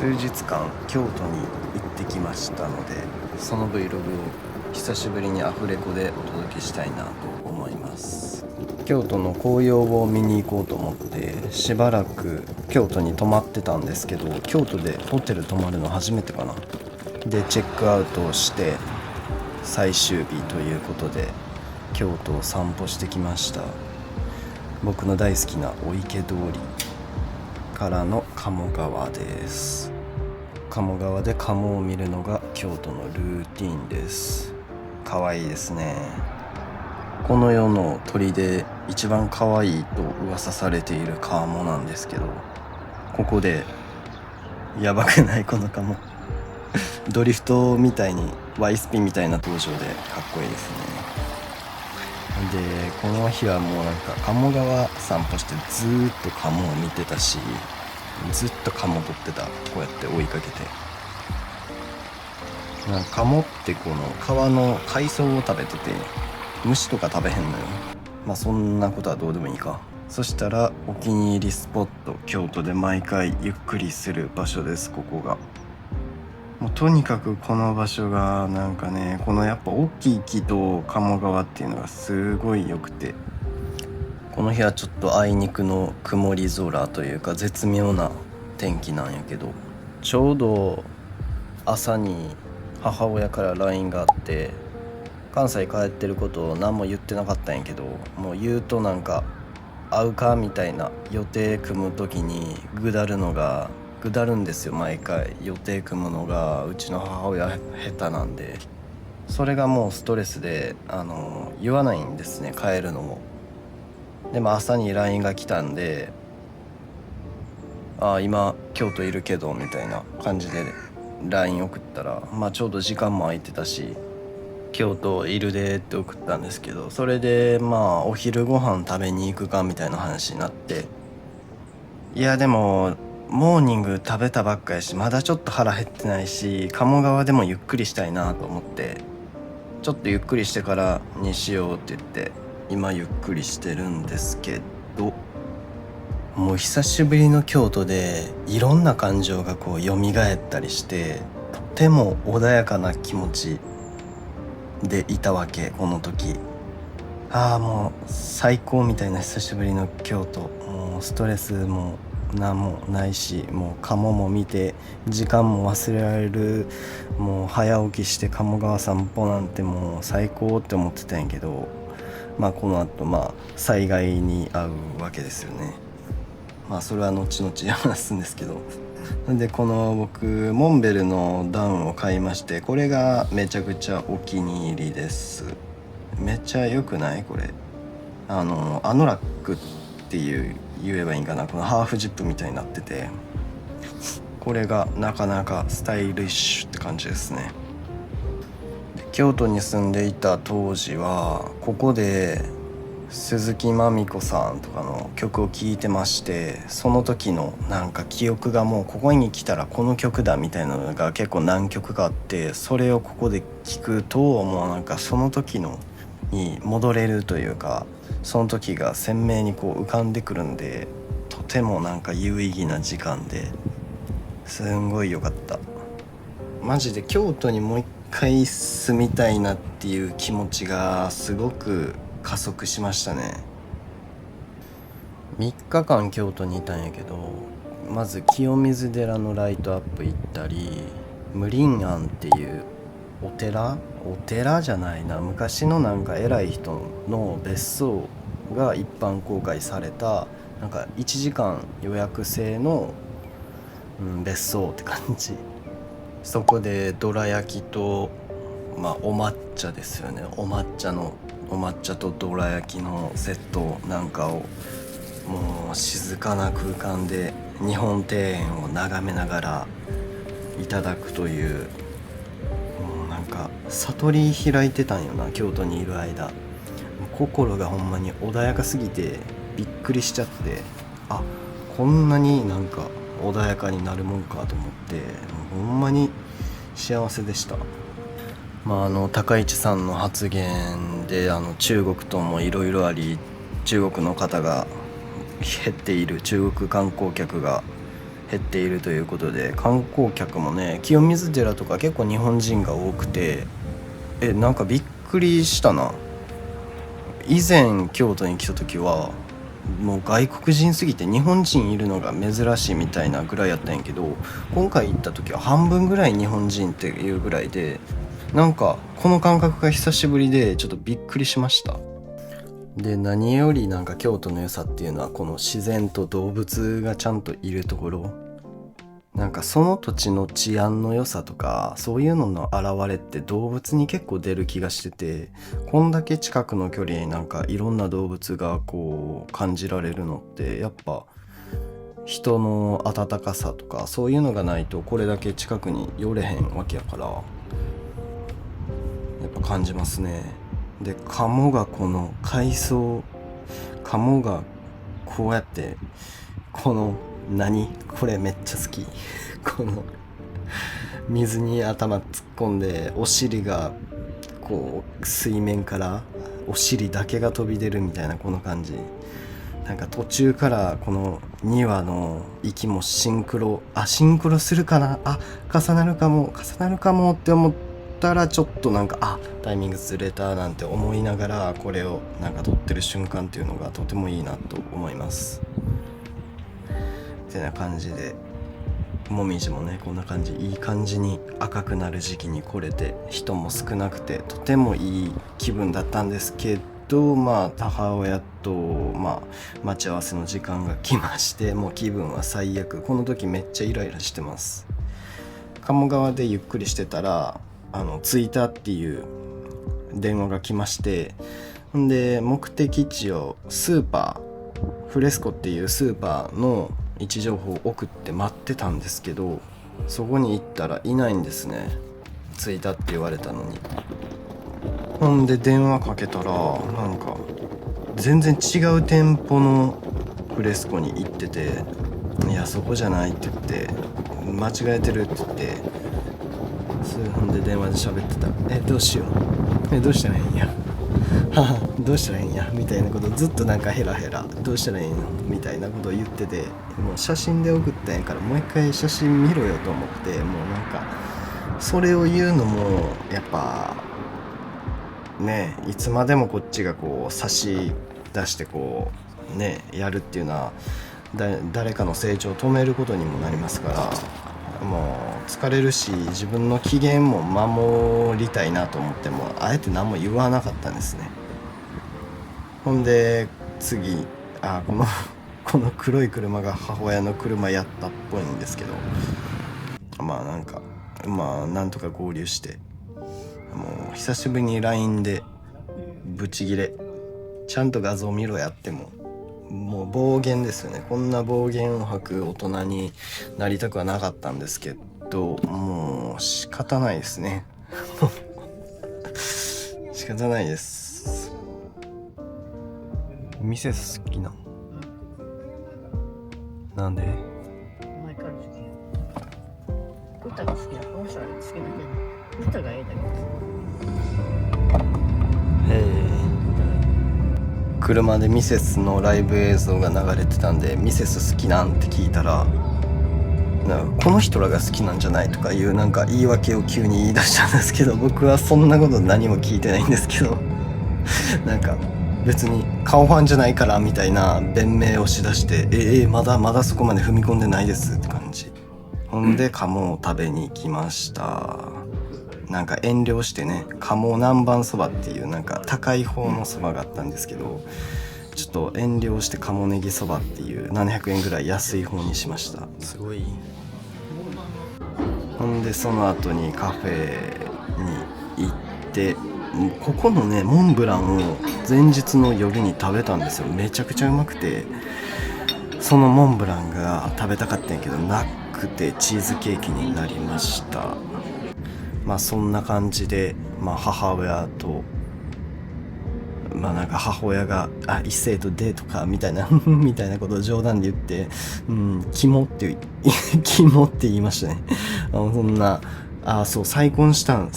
数日間京都に行ってきましたので、その Vlog を久しぶりにアフレコでお届けしたいなと思います。京都の紅葉を見に行こうと思ってしばらく京都に泊まってたんですけど、京都でホテル泊まるの初めてかな。でチェックアウトをして最終日ということで京都を散歩してきました。僕の大好きなお池通りからの鴨川です。鴨川で鴨を見るのが京都のルーティンです。可愛いですね。この世の鳥で一番可愛いと噂されている鴨なんですけど、ここでやばくないこの鴨ドリフトみたいにワイスピみたいな登場でかっこいいですね。でこの日はもうなんか鴨川散歩してずーっと鴨を見てたし、ずっと鴨取ってた。こうやって追いかけて、なんか鴨ってこの川の海藻を食べてて虫とか食べへんのよ。まあそんなことはどうでもいいか。そしたらお気に入りスポット、京都で毎回ゆっくりする場所です。ここがもうとにかくこの場所がなんかね、このやっぱ大きい木と鴨川っていうのがすごい良くて、この日はちょっとあいにくの曇り空というか絶妙な天気なんやけど、ちょうど朝に母親から LINE があって、関西帰ってることを何も言ってなかったんやけど、もう言うとなんか会うかみたいな予定組む時にぐだるんですよ。毎回予定組むのがうちの母親下手なんで、それがもうストレスで言わないんですね、帰るのも。でも朝に LINE が来たんで、今京都いるけどみたいな感じで LINE 送ったら、ちょうど時間も空いてたし、京都いるでって送ったんですけど、それでお昼ご飯食べに行くかみたいな話になって、いやでもモーニング食べたばっかやし、まだちょっと腹減ってないし、鴨川でもゆっくりしたいなと思って、ちょっとゆっくりしてからにしようって言って今ゆっくりしてるんですけど、もう久しぶりの京都でいろんな感情がこう蘇ったりして、とても穏やかな気持ちでいたわけ。この時もう最高みたいな久しぶりの京都。もうストレスも何もないし、もう鴨も見て時間も忘れられる。もう早起きして鴨川散歩なんてもう最高って思ってたんやけど、この後災害に遭うわけですよね。それは後々話すんですけど、でこの僕モンベルのダウンを買いまして、これがめちゃくちゃお気に入りです。めっちゃ良くない？これアノラックって言えばいいんかな。このハーフジップみたいになってて、これがなかなかスタイリッシュって感じですね。京都に住んでいた当時はここで鈴木まみこさんとかの曲を聴いてまして、その時のなんか記憶がもうここに来たらこの曲だみたいなのが結構何曲かあって、それをここで聴くともうなんかその時のに戻れるというか、その時が鮮明にこう浮かんでくるんで、とてもなんか有意義な時間ですんごい良かった。マジで京都にもう一回住みたいなっていう気持ちがすごく加速しましたね。3日間京都にいたんやけど、まず清水寺のライトアップ行ったり、無林庵っていうお寺じゃないな、昔のなんか偉い人の別荘が一般公開された、なんか1時間予約制の、別荘って感じ。そこでどら焼きとお抹茶ですよね。お抹茶とどら焼きのセットなんかをもう静かな空間で日本庭園を眺めながらいただくという、もうなんか悟り開いてたんよな、京都にいる間。心がほんまに穏やかすぎてびっくりしちゃって、こんなになんか穏やかになるもんかと思って、ほんまに幸せでした。高市さんの発言で中国ともいろいろあり、中国の方が減っている、中国観光客が減っているということで、観光客もね、清水寺とか結構日本人が多くて、なんかびっくりしたな。以前京都に来た時はもう外国人すぎて日本人いるのが珍しいみたいなぐらいやったんやけど、今回行った時は半分ぐらい日本人っていうぐらいで、なんかこの感覚が久しぶりでちょっとびっくりしました。で、何よりなんか京都の良さっていうのはこの自然と動物がちゃんといるところ、なんかその土地の治安の良さとかそういうのの表れって動物に結構出る気がしてて、こんだけ近くの距離になんかいろんな動物がこう感じられるのってやっぱ人の温かさとかそういうのがないとこれだけ近くに寄れへんわけやから、やっぱ感じますね。で、カモがこの海藻、カモがこうやってこのこれめっちゃ好きこの水に頭突っ込んでお尻がこう水面からお尻だけが飛び出るみたいなこの感じ、なんか途中からこの2羽の息もシンクロするかな、重なるかもって思ったらちょっとなんかタイミングずれたなんて思いながらこれをなんか撮ってる瞬間っていうのがとてもいいなと思います。ってな感じで、もみじもねこんな感じ、いい感じに赤くなる時期に来れて人も少なくてとてもいい気分だったんですけど、母親と待ち合わせの時間が来まして、もう気分は最悪。この時めっちゃイライラしてます。鴨川でゆっくりしてたら着いたっていう電話が来まして、んで目的地をスーパーフレスコっていうスーパーの位置情報を送って待ってたんですけど、そこに行ったらいないんですね。着いたって言われたのに。ほんで電話かけたらなんか全然違う店舗のフレスコに行ってて、いやそこじゃないって言って、間違えてるって言って、ほんで電話で喋ってた。どうしよう、どうしたらいいんやどうしたらいいんやみたいなことずっとなんかヘラヘラ、どうしたらいいのみたいなことを言ってて、もう写真で送ったんやからもう一回写真見ろよと思って、もうなんかそれを言うのもやっぱね、いつまでもこっちがこう差し出してこうねやるっていうのは誰かの成長を止めることにもなりますから、もう疲れるし自分の機嫌も守りたいなと思ってもあえて何も言わなかったんですね。ほんで次この黒い車が母親の車やったっぽいんですけど、なんとか合流して、もう久しぶりに LINE でブチギレ、ちゃんと画像見ろやってもう暴言ですよね。こんな暴言を吐く大人になりたくはなかったんですけど、もう仕方ないですね仕方ないです。ミセス好きなの？なんで？前から好き。歌が好きだ。この人は好きなんじゃない。歌がええだけへえ。車でミセスのライブ映像が流れてたんで、ミセス好きなんて聞いたら、なんかこの人らが好きなんじゃないとかいうなんか言い訳を急に言い出したんですけど、僕はそんなこと何も聞いてないんですけどなんか別に顔ファンじゃないからみたいな弁明をしだして、まだそこまで踏み込んでないですって感じ。ほんで鴨を食べに行きました。なんか遠慮してね、鴨南蛮そばっていうなんか高い方のそばがあったんですけど、ちょっと遠慮して鴨ネギそばっていう700円ぐらい安い方にしました。すごい。ほんでその後にカフェに行って、ここのねモンブランを前日の夜に食べたんですよ。めちゃくちゃうまくて、そのモンブランが食べたかったんやけどなくてチーズケーキになりました。そんな感じで、母親となんか母親が異性とデートかみたいなみたいなことを冗談で言って、キモって言いましたねそんなそう再婚したんで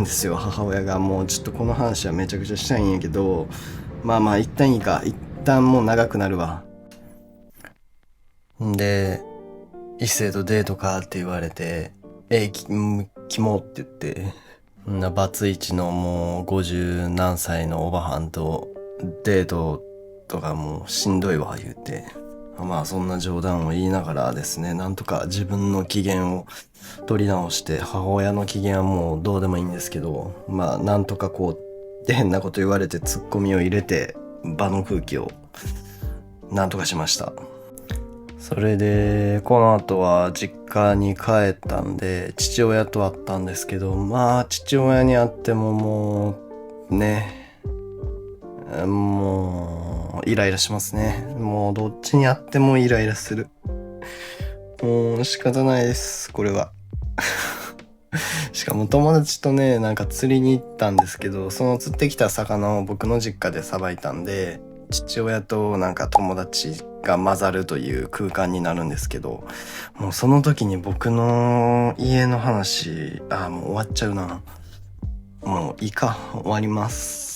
すよ、母親が。もうちょっとこの話はめちゃくちゃしたいんやけど、一旦いいか、一旦もう長くなるわ。で異性とデートかって言われて、キモって言って、バツイチのもう50何歳のおばはんとデートとかもうしんどいわ言うて、まあそんな冗談を言いながらですね、なんとか自分の機嫌を取り直して、母親の機嫌はもうどうでもいいんですけど、まあなんとかこう変なこと言われてツッコミを入れて場の空気をなんとかしました。それでこの後は実家に帰ったんで父親と会ったんですけど、まあ父親に会ってももうね、もうイライラしますね。もうどっちに会ってもイライラする。もう仕方ないですこれは。しかも友達とねなんか釣りに行ったんですけど、その釣ってきた魚を僕の実家でさばいたんで、父親となんか友達が混ざるという空間になるんですけど、もうその時に僕の家の話もう終わっちゃうな。もういいか、終わります。